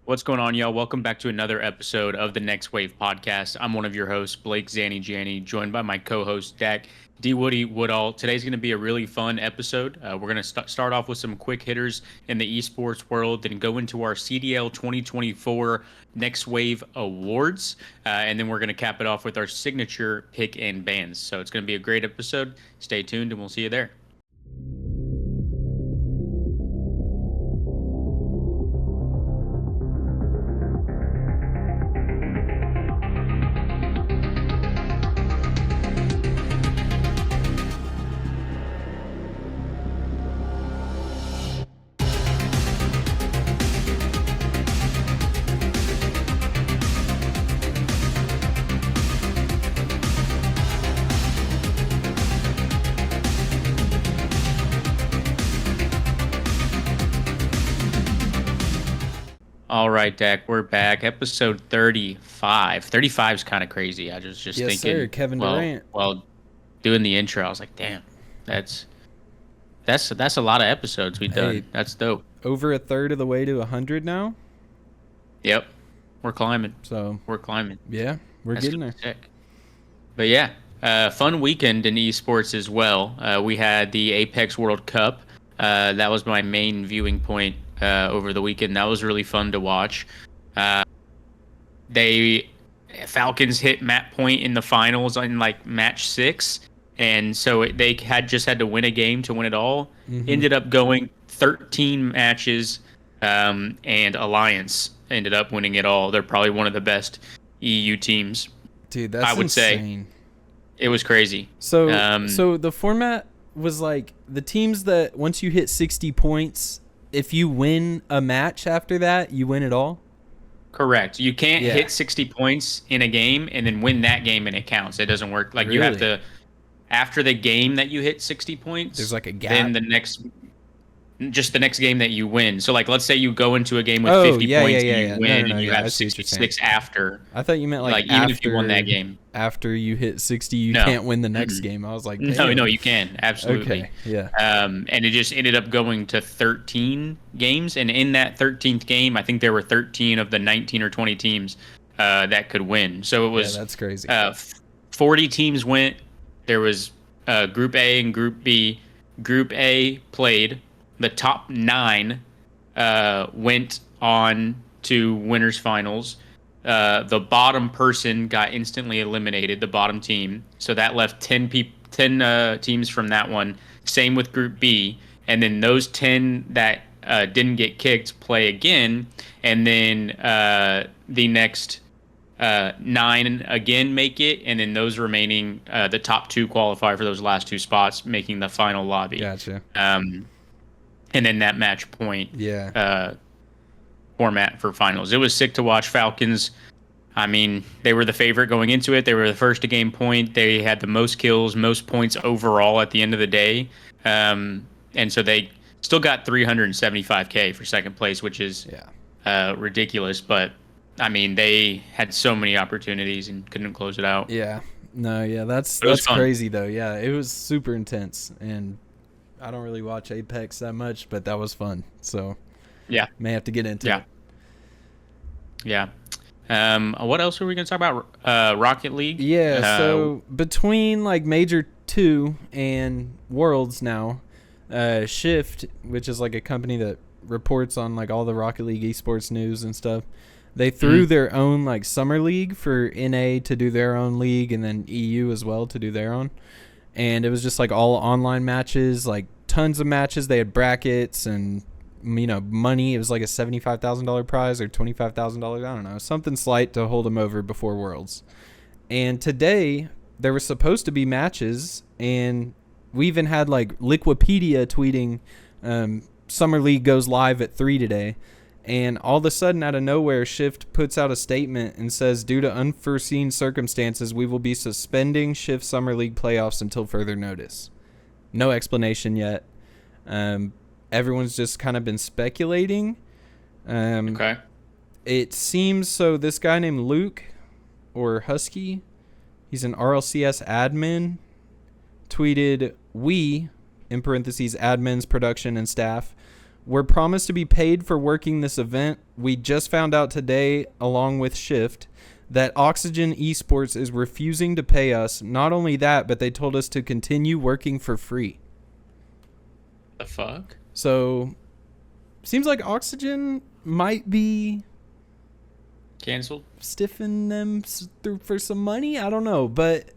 What's going on, y'all? Welcome back to another episode of the Next Wave podcast. I'm one of your hosts, Blake Zanny Janney, joined by my co-host, Dak D. Woody Woodall. Today's going to be a really fun episode. We're going to start off with some quick hitters in the esports world, then go into our CDL 2024 Next Wave Awards, and then we're going to cap it off with our signature pick and bans. So it's going to be a great episode. Stay tuned, and we'll see you there. All right, Dak, we're back. Episode 35. 35 is kind of crazy. I was just Yes, thinking, sir. Kevin Durant. while doing the intro, I was like, damn, that's a lot of episodes we've done. Hey. That's dope. Over a third of the way to 100 now. Yep, we're climbing. So We're climbing. yeah, we're That's getting gonna there. be sick. But yeah, fun weekend in esports as well. We had the Apex World Cup. That was my main viewing point over the weekend. That was really fun to watch. Falcons hit match point in the finals in like match 6, and so they had to win a game to win it all. Mhm. Ended up going 13 matches, and Alliance ended up winning it all. They're probably one of the best EU teams. Dude, that's I would say. insane. It was crazy. So the format was like the teams that once you hit 60 points, if you win a match after that, you win it all. Correct. You can't Yeah. hit 60 points in a game and then win that game and it counts. It doesn't work. Like you have Really? to, after the game that you hit 60 points, There's like a gap. then the next game that you win. So like, let's say you go into a game with Oh, 50 yeah, points yeah, and you yeah. win No, and no, you yeah, I have see what you're 66 after. I thought you meant like even after, if you won that game. After you hit 60, you No. can't win the next Mm-mm. game. I was like, No, damn. you can. Absolutely. Okay, yeah. And it just ended up going to 13 games. And in that 13th game, I think there were 13 of the 19 or 20 teams that could win. So it was Yeah, that's crazy. 40 teams went. There was Group A and Group B. Group A played. The top 9 went on to winners finals. The bottom person got instantly eliminated, the bottom team. So that left 10 teams from that one. Same with Group B. And then those 10 that didn't get kicked play again. And then the next 9 again make it. And then those remaining, the top 2 qualify for those last 2 spots, making the final lobby. Gotcha. And then that match point Yeah. format for finals. It was sick to watch. Falcons, I mean, they were the favorite going into it. They were the first to gain point. They had the most kills, most points overall at the end of the day. And so they still got 375K for second place, which is ridiculous. But, I mean, they had so many opportunities and couldn't close it out. Yeah. No, yeah, that's fun. crazy though. Yeah, it was super intense, and I don't really watch Apex that much, but that was fun. So Yeah. may have to get into Yeah. it. Yeah. What else are we going to talk about? Rocket League? Yeah, so between like Major 2 and Worlds now, Shift, which is like a company that reports on like all the Rocket League esports news and stuff, they threw their own like summer league for NA to do their own league, and then EU as well to do their own. And it was just like all online matches, like tons of matches. They had brackets and money. It was like a $75,000 prize or $25,000. I don't know, something slight to hold them over before Worlds. And today there were supposed to be matches, and we even had like Liquipedia tweeting, Summer League goes live at 3 today. And all of a sudden, out of nowhere, Shift puts out a statement and says, due to unforeseen circumstances, we will be suspending Shift Summer League playoffs until further notice. No explanation yet. Everyone's just kind of been speculating. Okay. It seems so this guy named Luke, or Husky, he's an RLCS admin, tweeted, we, in parentheses, admins, production, and staff, We're promised to be paid for working this event. We just found out today, along with Shift, that Oxygen Esports is refusing to pay us. Not only that, but they told us to continue working for free. The fuck? So, seems like Oxygen might be canceled, stiffing them through for some money. I don't know, but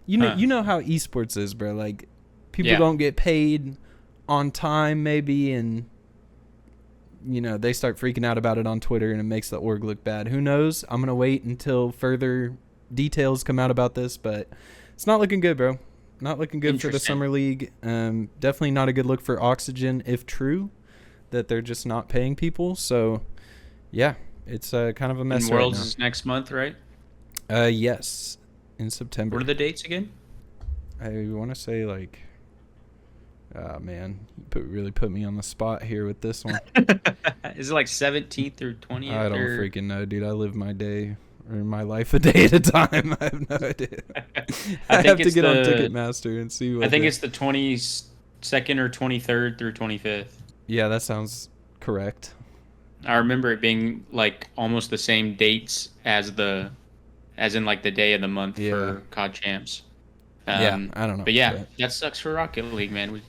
you know how esports is, bro. Like, people don't get paid on time, maybe, and they start freaking out about it on Twitter, and it makes the org look bad. Who knows? I'm gonna wait until further details come out about this, but it's not looking good, bro. Not looking good for the summer league. Definitely not a good look for Oxygen, if true that they're just not paying people. So, yeah, it's kind of a mess. And Worlds is next month, right? Yes, in September. What are the dates again? I want to say oh man, you really put me on the spot here with this one. Is it like 17th through 20th? I don't freaking know, dude. I live my day or my life a day at a time. I have no idea. I have to get on Ticketmaster and see what. I think it's the 22nd or 23rd through 25th. Yeah, that sounds correct. I remember it being like almost the same dates as in like the day of the month for COD Champs. I don't know. But yeah, that sucks for Rocket League, man. We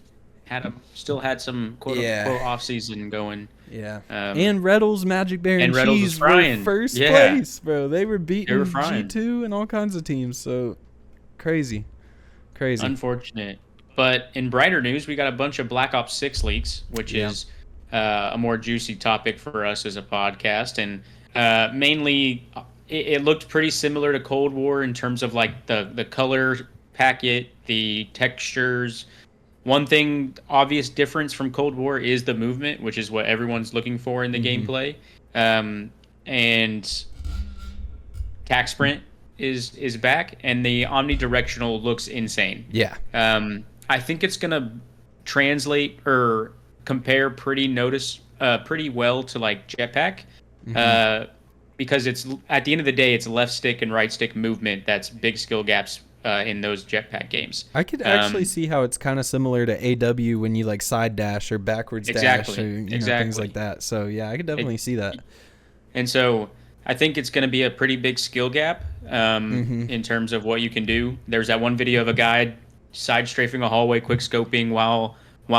still had some quote unquote off season going. Yeah. And Reddles, Magic Bear, and Cheese were first place, bro. They were beating G2 and all kinds of teams. So crazy. Unfortunate. But in brighter news, we got a bunch of Black Ops 6 leaks, which is a more juicy topic for us as a podcast. And mainly, it looked pretty similar to Cold War in terms of like the color packet, the textures. One thing, obvious difference from Cold War is the movement, which is what everyone's looking for in the gameplay. And Tac Sprint is back, and the omnidirectional looks insane. Yeah. I think it's gonna translate or compare pretty well to like Jetpack, because it's at the end of the day, it's left stick and right stick movement that's big skill gaps. In those Jetpack games, I could actually see how it's kind of similar to AW when you like side dash or backwards dash or things like that. So yeah, I could definitely see that. And so I think it's going to be a pretty big skill gap in terms of what you can do. There's that one video of a guy side strafing a hallway, quick scoping while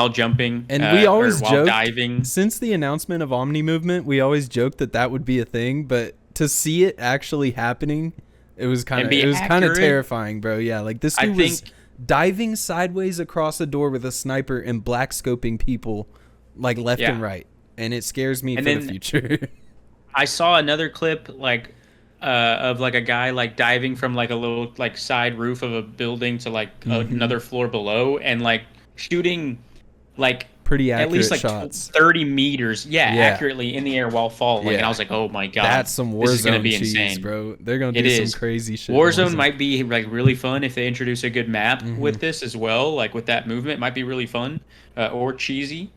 jumping, and we always joked, diving. Since the announcement of Omni Movement, we always joked that would be a thing, but to see it actually happening. It was kind of terrifying, bro. Yeah, like this dude was diving sideways across a door with a sniper and black scoping people like left and right, and it scares me for the future. I saw another clip like of like a guy like diving from like a little like side roof of a building to like another floor below and like shooting like pretty accurate at least like shots. 30 meters accurately in the air while falling. And I was like, oh my god, that's some Warzone, this is gonna be cheese, insane, bro. They're gonna do some crazy shit. Warzone might be like really fun if they introduce a good map with this as well, like with that movement. It might be really fun or cheesy.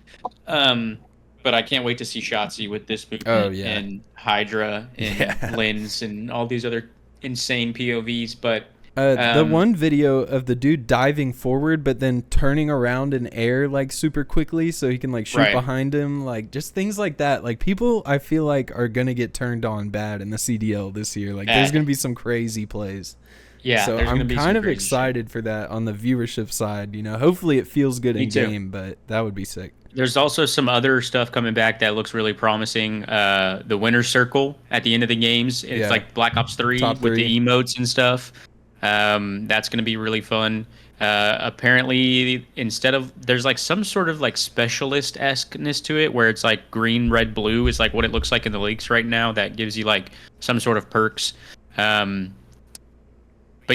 But I can't wait to see Shotzi with this movement and Hydra and Lens and all these other insane POVs. But the one video of the dude diving forward but then turning around in air like super quickly so he can like shoot behind him, like just things like that. Like people I feel like are gonna get turned on bad in the CDL this year. Like there's gonna be some crazy plays. Yeah, so I'm kind of excited for that on the viewership side. Hopefully it feels good in game, but that would be sick. There's also some other stuff coming back that looks really promising. The winner's circle at the end of the games. It's like Black Ops 3 with the emotes and stuff. That's going to be really fun. Apparently, instead of there's like some sort of like specialist-esqueness to it where it's like green, red, blue is like what it looks like in the leaks right now. That gives you like some sort of perks. But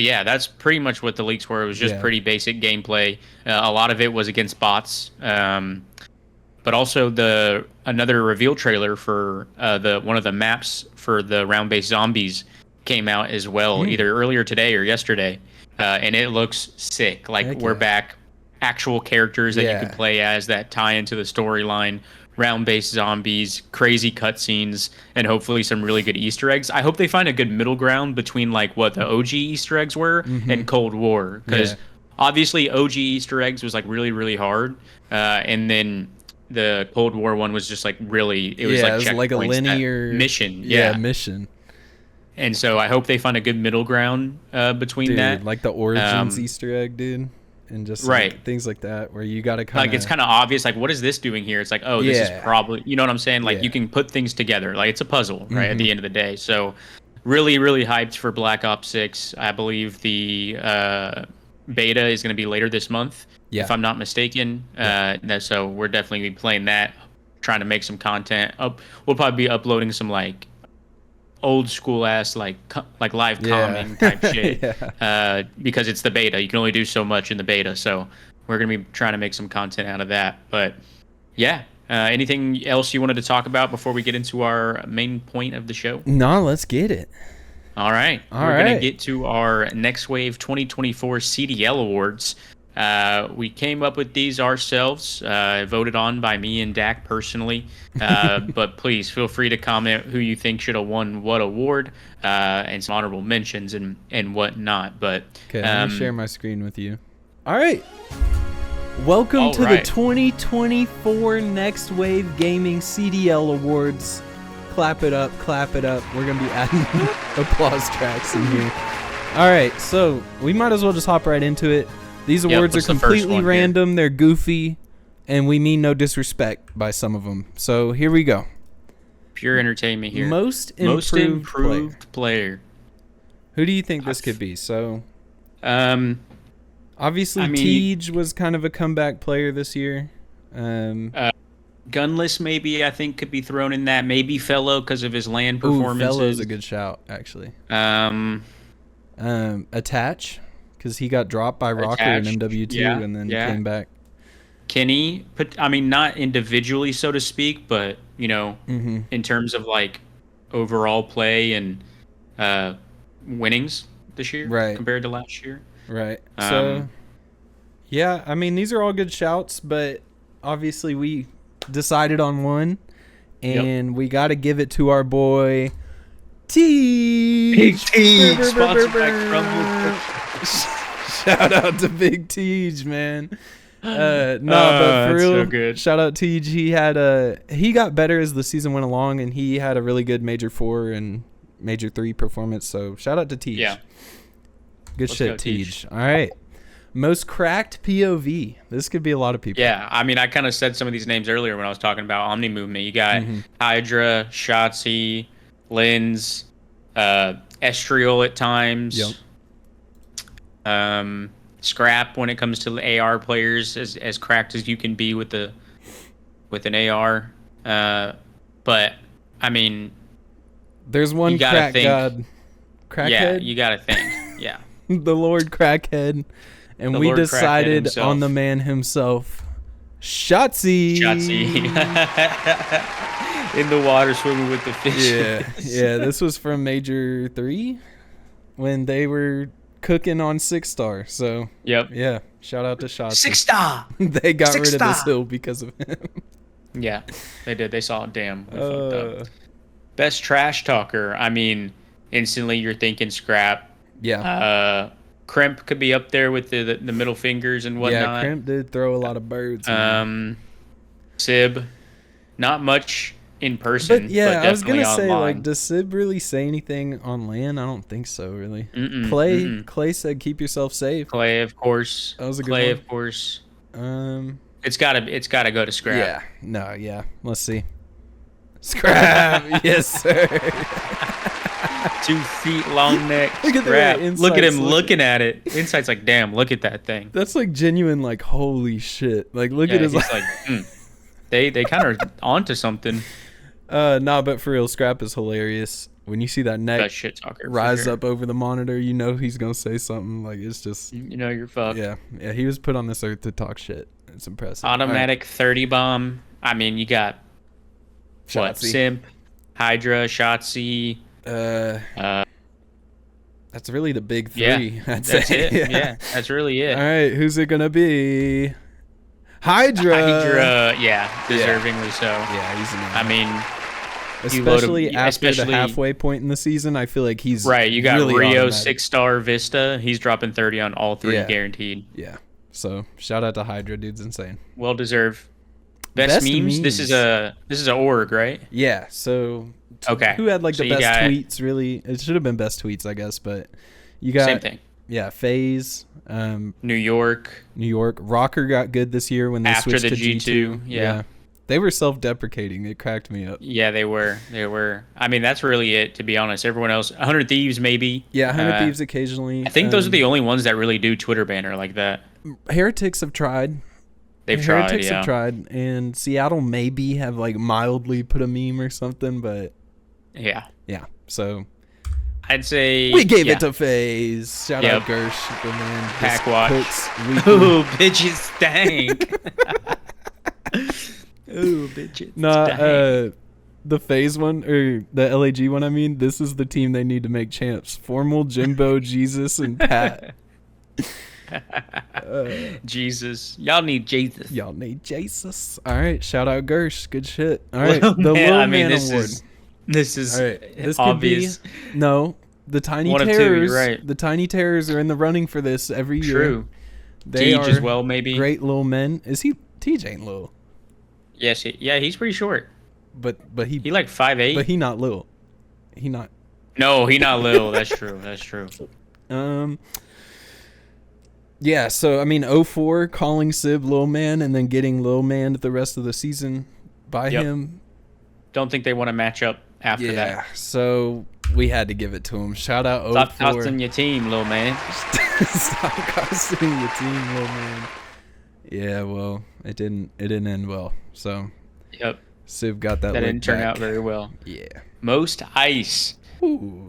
yeah, that's pretty much what the leaks were. It was just pretty basic gameplay. A lot of it was against bots. But also another reveal trailer for one of the maps for the round-based zombies came out as well, either earlier today or yesterday, and it looks sick. Like we're back, actual characters that you can play as that tie into the storyline, round-based zombies, crazy cutscenes, and hopefully some really good Easter eggs. I hope they find a good middle ground between like what the OG Easter eggs were and Cold War, because obviously OG Easter eggs was like really, really hard, and then the Cold War one was just like really, it was it was like a checkpoints, that linear mission. Yeah, mission. And so I hope they find a good middle ground between Dude, that. like the Origins Easter egg, dude. And just like, things like that where you got to kind of... Like, it's kind of obvious, like, what is this doing here? It's like, oh, this is probably... You know what I'm saying? Like, you can put things together. Like, it's a puzzle, right, at the end of the day. So, really, really hyped for Black Ops 6. I believe the beta is going to be later this month, if I'm not mistaken. So, we're definitely going to be playing that, trying to make some content. We'll probably be uploading some, like, old school ass like live calming type shit because it's the beta. You can only do so much in the beta, so we're gonna be trying to make some content out of that. But anything else you wanted to talk about before we get into our main point of the show? No, let's get it. All right, we're gonna get to our Next Wave 2024 CDL awards. We came up with these ourselves, voted on by me and Dak personally. But please feel free to comment who you think should have won what award, and some honorable mentions and whatnot. But okay, let me share my screen with you. All right. Welcome to the 2024 Next Wave Gaming CDL Awards. Clap it up, clap it up. We're going to be adding applause tracks in here. All right, so we might as well just hop right into it. These awards are completely random. They're goofy, and we mean no disrespect by some of them. So here we go. Pure entertainment here. Most improved player. Who do you think this could be? So, obviously, Tej was kind of a comeback player this year. Gunless, maybe, I think, could be thrown in that. Maybe Fellow because of his LAN performances. Fellow's a good shout, actually. Attach. Because he got dropped by Rocker in MW2 and then came back. Kenny, not individually, so to speak, but, in terms of, like, overall play and winnings this year compared to last year. Right. So, these are all good shouts, but obviously we decided on one, and we got to give it to our boy, Tej. Big Tej, sponsored by Crumble. Shout out to Big Tej, man. But for real, so good. Shout out Tej. He got better as the season went along, and he had a really good Major 4 and Major 3 performance. So shout out to Tej. Yeah. Good shit, Tej. All right. Most cracked POV. This could be a lot of people. Yeah, I kind of said some of these names earlier when I was talking about Omni Movement. You got Hydra, Shotzi, Lens, Estriel at times. Yep. Scrap when it comes to AR players, as cracked as you can be with an AR. But there's one crack god. Crackhead? Yeah, you gotta think. Yeah. The Lord Crackhead. And we decided on the man himself. Shotzi. In the water swimming with the fish. Yeah, this was from Major 3 when they were cooking on 6-star. So, yeah, shout out to Shotzi. 6-star. They got rid of this hill because of him. Yeah, they did. They saw it. Damn. Fucked up. Best trash talker. Instantly you're thinking Scrap. Yeah. Crimp could be up there with the middle fingers and whatnot. Yeah, Crimp did throw a lot of birds. Sib, not much in person. But I was gonna online. say, like, does Sib really say anything on LAN? I don't think so, really. Clay said, "Keep yourself safe." Clay, of course. That was a good Clay, one. of course. It's gotta go to Scrap. Yeah. Let's see. Scrap, yes, sir. 2 feet long neck. Look at Scrap. Look at him looking at it. Insight's like, damn, look at that thing. That's like genuine, like, holy shit. Like, look at his. He's like, They kind of onto something. But for real, Scrap is hilarious. When you see that neck shit talker rise up over the monitor, you know he's gonna say something. Like, it's just, you're fucked. Yeah. He was put on this earth to talk shit. It's impressive. Automatic 30 bomb. You got what? Simp, Hydra, Shotzi. That's really the big 3. Yeah, that's it. Yeah, that's really it. All right, who's it gonna be? Hydra. Yeah, deservingly so. Yeah, he's an especially after the halfway point in the season, I feel like he's right. You got really Rio automatic. 6-star Vista. He's dropping 30 on all 3 guaranteed. Yeah. So shout out to Hydra, dude's insane. Well deserved. Best memes? This is a org, right? Yeah. So Okay. who had like So the you best got- tweets? Really, it should have been best tweets, I guess. But you got Same thing. Yeah, FaZe, New York. New York. Rocker got good this year when they After switched the to G2, yeah. They were self-deprecating. It cracked me up. Yeah, they were. I mean, that's really it, to be honest. Everyone else, 100 Thieves maybe. Yeah, 100 Thieves occasionally. I think those are the only ones that really do Twitter banner like that. Heretics have tried. Heretics have tried, and Seattle maybe have like mildly put a meme or something, but yeah. So I'd say we gave it to FaZe. Shout out Yep. Gersh, the man. Pack watch. Ooh, Bitches stank. Ooh, bitches nah, stank. the FaZe one or the LAG one. I mean, this is the team they need to make champs. Formal, Jimbo, Jesus, and Pat. Jesus. Y'all need Jesus. Y'all need Jesus. All right, shout out Gersh. Good shit. All right, Lil the Man, Lil I mean, Man this Award. is All right, this obvious. could be no. The Tiny One of two, Terrors. you're right. The Tiny Terrors are in the running for this every year. True. They Tej are as well, maybe. great little men. Is he? Tej ain't little, Yes. Yeah, he's pretty short. but he He like 5'8". but he not little. He not. No, he not little. That's true. That's true. Yeah, so I mean, 04 calling Sib Lil Man and then getting Lil Man the rest of the season by Yep. him. Don't think they want to match up after Yeah, that. so we had to give it to him. Shout out 04. Stop costing your team, little man. Stop costing your team, Lil Man. Yeah, well, it didn't end well. So Yep. Sib got that. That lick didn't turn back. out very well. Yeah. Most ice. Ooh.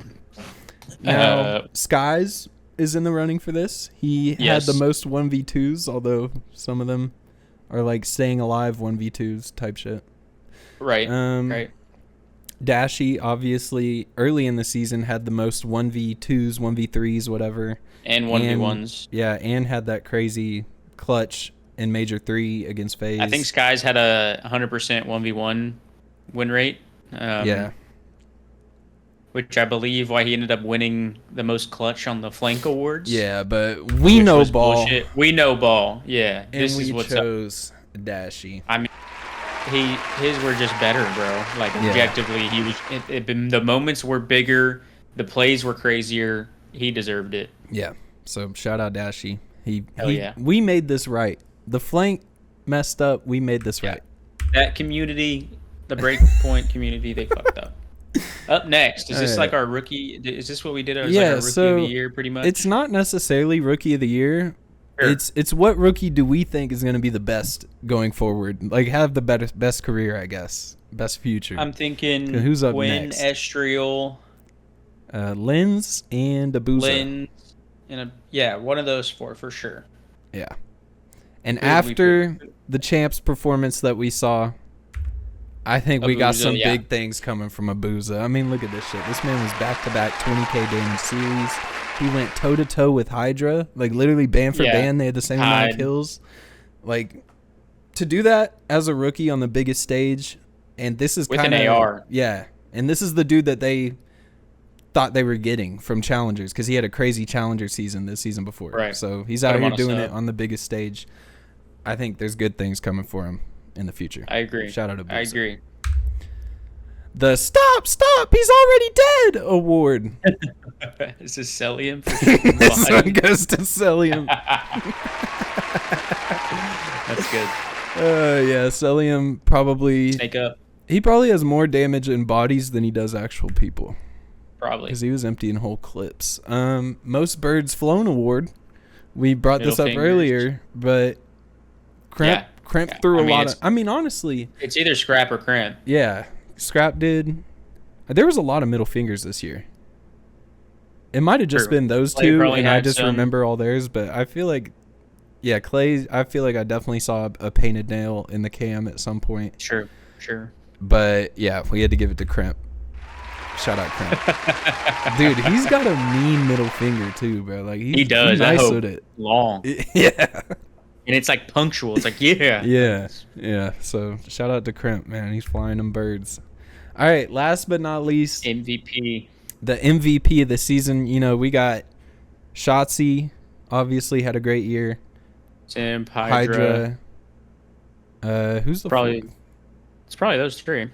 Now, Skies is in the running for this. He Yes. had the most 1v2s, although some of them are like staying alive 1v2s type shit. Right. Right. Dashy, obviously, early in the season had the most 1v2s, 1v3s, whatever. And 1v1s. Yeah, and had that crazy clutch in Major 3 against FaZe. I think Skies had a 100% 1v1 win rate. Yeah. Which I believe why he ended up winning the most clutch on the flank awards. Yeah, but we which know was ball. bullshit. We know ball. Yeah. And This we is what's up. chose Dashy. I mean, his were just better, bro. Like Yeah. objectively, he was. The moments were bigger, the plays were crazier. He deserved it. Yeah. So shout out Dashy. Hell yeah. We made this right. The flank messed up. We made this right. That community, the breakpoint community, they fucked up. Up next, is this like our rookie? Is this what we did? As like our rookie of the year, pretty much. It's not necessarily rookie of the year. Sure. It's what rookie do we think is going to be the best going forward? Like have the best career, I guess, best future. I'm thinking who's up Quinn, next? Estriel, Lens and Abuza. Lynn, and one of those four for sure. Yeah. And Who did we after the champs performance that we saw, I think we got Abuza, some yeah. big things coming from Abuza. I mean, look at this shit. This man was back-to-back 20K damage series. He went toe-to-toe with Hydra. Like, literally band for band. They had the same amount of kills. Like, to do that as a rookie on the biggest stage, and this is With kind of... an AR. Yeah. And this is the dude that they thought they were getting from Challengers, because he had a crazy Challenger season this season before. Right. So he's Put out him here on a doing sub. it on the biggest stage. I think there's good things coming for him in the future. I agree. Shout out to Boots. I agree. The Stop, He's Already Dead award. Is this Celium? This one goes to Celium. That's good. Yeah, Celium probably... Make up. He probably has more damage in bodies than he does actual people. Probably. Because he was emptying whole clips. Most Birds Flown award. We brought this up Middle fingers. earlier, but Cramp threw a lot of... I mean, honestly... It's either Scrap or Cramp. Yeah, Scrap did. There was a lot of middle fingers this year. It might have just True. been those Clay two, probably and I had just some. remember all theirs. But I feel like, yeah, Clay. I feel like I definitely saw a painted nail in the cam at some point. Sure. But yeah, we had to give it to Crimp. Shout out Crimp, dude. He's got a mean middle finger too, bro. Like He does. He's I nice hope with it. long. Yeah. And it's like punctual. It's like, yeah. Yeah. So shout out to Crimp, man. He's flying them birds. All right. Last but not least, MVP. the MVP of the season. You know, we got Shotzi. Obviously, had a great year. Simp, Hydra. Who's the Probably fourth? it's probably those three.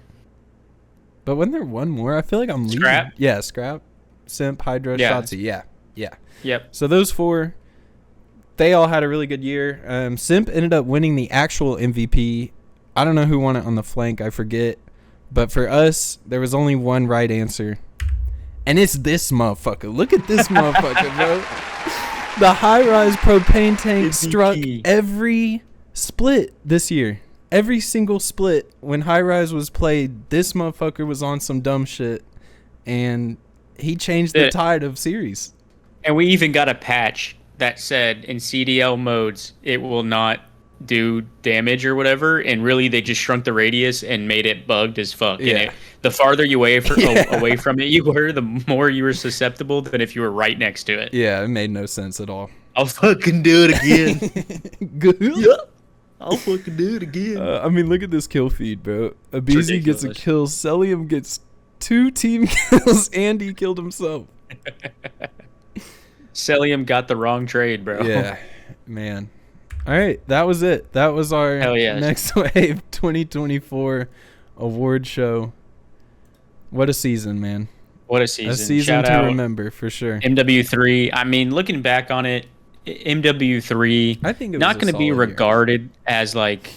But wasn't there one more? I feel like I'm leaving. Scrap? Yeah, Scrap, Simp, Hydra, Yeah. Shotzi. Yeah. Yep. So those four, they all had a really good year. Simp ended up winning the actual MVP. I don't know who won it on the flank. I forget. But for us, there was only one right answer. And it's this motherfucker. Look at this motherfucker, bro. The high-rise propane tank MVP. struck every split this year. Every single split when high-rise was played, this motherfucker was on some dumb shit. And he changed the tide of series. And we even got a patch that said in CDL modes it will not do damage or whatever, and really they just shrunk the radius and made it bugged as fuck. Yeah. And the farther you away from it you were, the more you were susceptible than if you were right next to it. Yeah, it made no sense at all. I'll fucking do it again. Good. Yeah, I'll fucking do it again. I mean, look at this kill feed, bro. Abizi gets a Ridiculous. kill. Celium gets 2 team kills, and he killed himself. Celium got the wrong trade, bro. Yeah, man. All right, that was it. That was our Hell yes. Next Wave 2024 award show. What a season, man. What a season. A season Shout to out remember, for sure. MW3. I mean, looking back on it, MW3 I think it was not a going to be solid year. regarded as like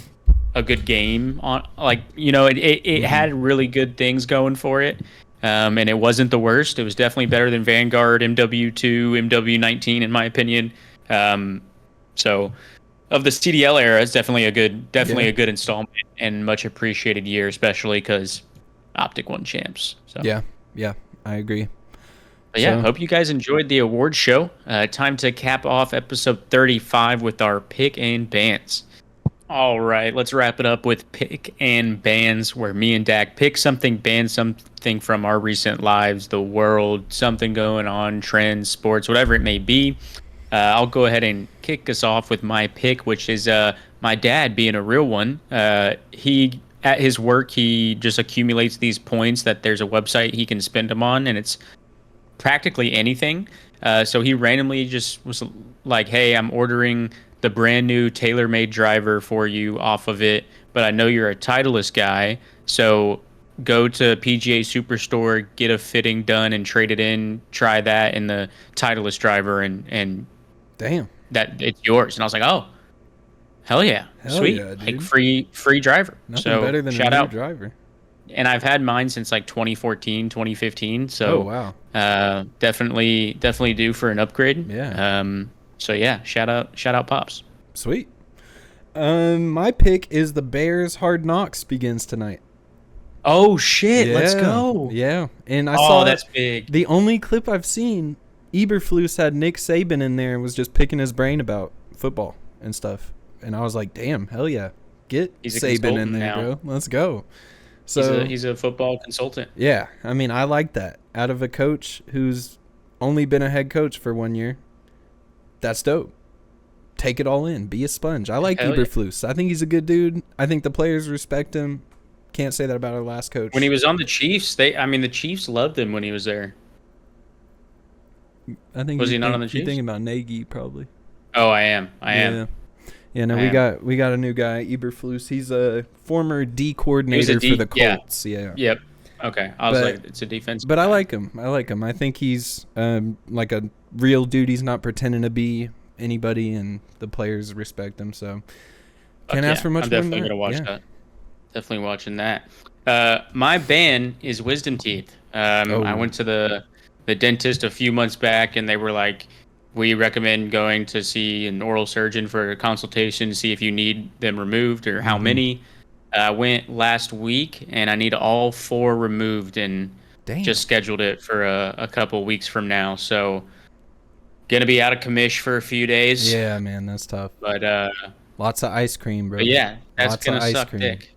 a good game on, like, you know, it had really good things going for it. And it wasn't the worst. It was definitely better than Vanguard, MW2, MW19 in my opinion. So of the CDL era, it's definitely a good installment and much appreciated year, especially because Optic won champs. So Yeah, I agree. But yeah, So- hope you guys enjoyed the award show. Time to cap off episode 35 with our pick and bans. All right, let's wrap it up with pick and bans, where me and Dak pick something, ban something from our recent lives, the world, something going on, trends, sports, whatever it may be. I'll go ahead and kick us off with my pick, which is my dad being a real one. He at his work, he just accumulates these points that there's a website he can spend them on, and it's practically anything. So he randomly just was like, hey, I'm ordering the brand new tailor-made driver for you off of it, but I know you're a Titleist guy, so go to PGA Superstore, get a fitting done and trade it in, try that in the Titleist driver, and Damn. that it's yours. And I was like, oh, hell yeah. Hell Sweet. yeah, Like dude. free driver. Nothing So better than shout a new out. driver. And I've had mine since like 2014, 2015. So Oh, wow. definitely due for an upgrade. Yeah. So yeah, shout out Pops. Sweet. My pick is the Bears Hard Knocks begins tonight. Oh shit, let's go. Yeah. And I Oh, saw that's big. the only clip I've seen, Eberflus had Nick Saban in there and was just picking his brain about football and stuff. And I was like, damn, hell yeah. Get He's a Saban in consultant there, now. bro. Let's go. So He's a football consultant. yeah, I mean, I like that. Out of a coach who's only been a head coach for 1 year, that's dope. Take it all in. Be a sponge. I like Hell yeah. Eberflus. I think he's a good dude. I think the players respect him. Can't say that about our last coach. When he was on the Chiefs, the Chiefs loved him when he was there. I think Was he not think- on the You're Chiefs? thinking about Nagy, probably. Oh, I am. Yeah, no, I we got a new guy, Eberflus. He's a former D coordinator D- for the yeah. Colts. Yeah. Yep. Okay. I was But- like, it's a defense. But I like him. I think he's like a real dude. He's not pretending to be anybody, and the players respect him. So can't ask for much I'm more than definitely that. gonna watch Yeah. that. Definitely watching that. My ban is wisdom teeth. I went to the dentist a few months back, and they were like, we recommend going to see an oral surgeon for a consultation to see if you need them removed or how many. I went last week, and I need all 4 removed, and Damn. just scheduled it for a couple weeks from now. So gonna be out of commish for a few days. Yeah, man, that's tough. But Lots of ice cream, bro. but yeah, that's Lots gonna of ice suck cream. dick.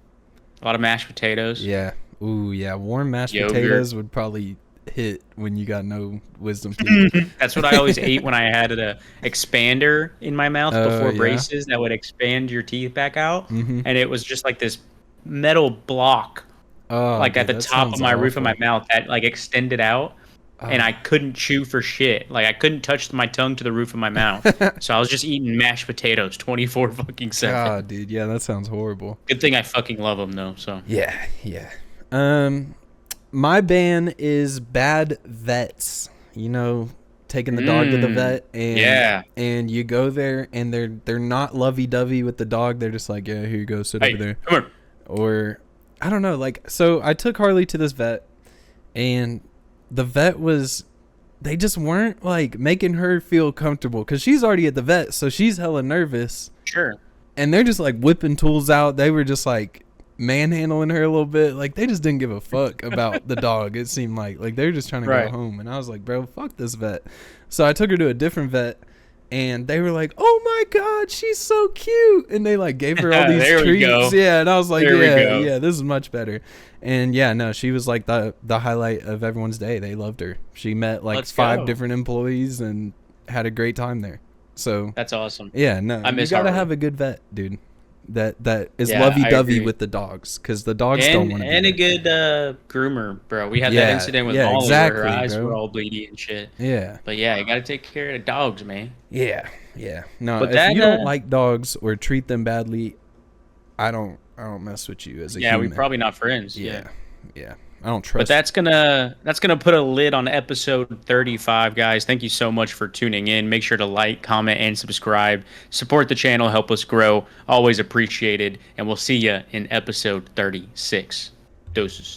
A lot of mashed potatoes. Yeah. Ooh, yeah. Warm mashed Yogurt. potatoes would probably hit when you got no wisdom teeth. That's what I always ate when I had an expander in my mouth before yeah? braces that would expand your teeth back out. Mhm. And it was just like this metal block, Oh, like at dude, the that top of sounds my roof of my awful. mouth that like extended out. and I couldn't chew for shit. Like I couldn't touch my tongue to the roof of my mouth. So I was just eating mashed potatoes 24 fucking 7. God, dude, yeah, that sounds horrible. Good thing I fucking love them though. So Yeah, yeah. My ban is bad vets. You know, taking the dog to the vet, and you go there and they're not lovey dovey with the dog. They're just like, yeah, here you go, sit over there. Come here. Or I don't know, like, so I took Harley to this vet, and the vet they just weren't like making her feel comfortable because she's already at the vet, so she's hella nervous. Sure. And they're just like whipping tools out. They were just like manhandling her a little bit. Like they just didn't give a fuck about the dog. It seemed like they're just trying to go home. And I was like, bro, fuck this vet. So I took her to a different vet, and they were like, oh my God, she's so cute. And they like gave her all these treats. Yeah. And I was like, yeah, this is much better. And yeah, no, she was like the highlight of everyone's day. They loved her. She met like 5 different employees and had a great time there. So that's awesome. Yeah, no, I miss you gotta Harley. have a good vet, dude. That is lovey-dovey with the dogs, because the dogs don't want to. And a good groomer, bro. We had that incident with Molly where her eyes were all bleedy and shit. Yeah. But yeah, you gotta take care of the dogs, man. Yeah. No, but if you don't like dogs or treat them badly, I don't mess with you as a human. Yeah, we're probably not friends. Yeah. I don't trust. But that's gonna put a lid on episode 35, guys. Thank you so much for tuning in. Make sure to like, comment, and subscribe. Support the channel, help us grow. Always appreciated. And we'll see you in episode 36. Doses.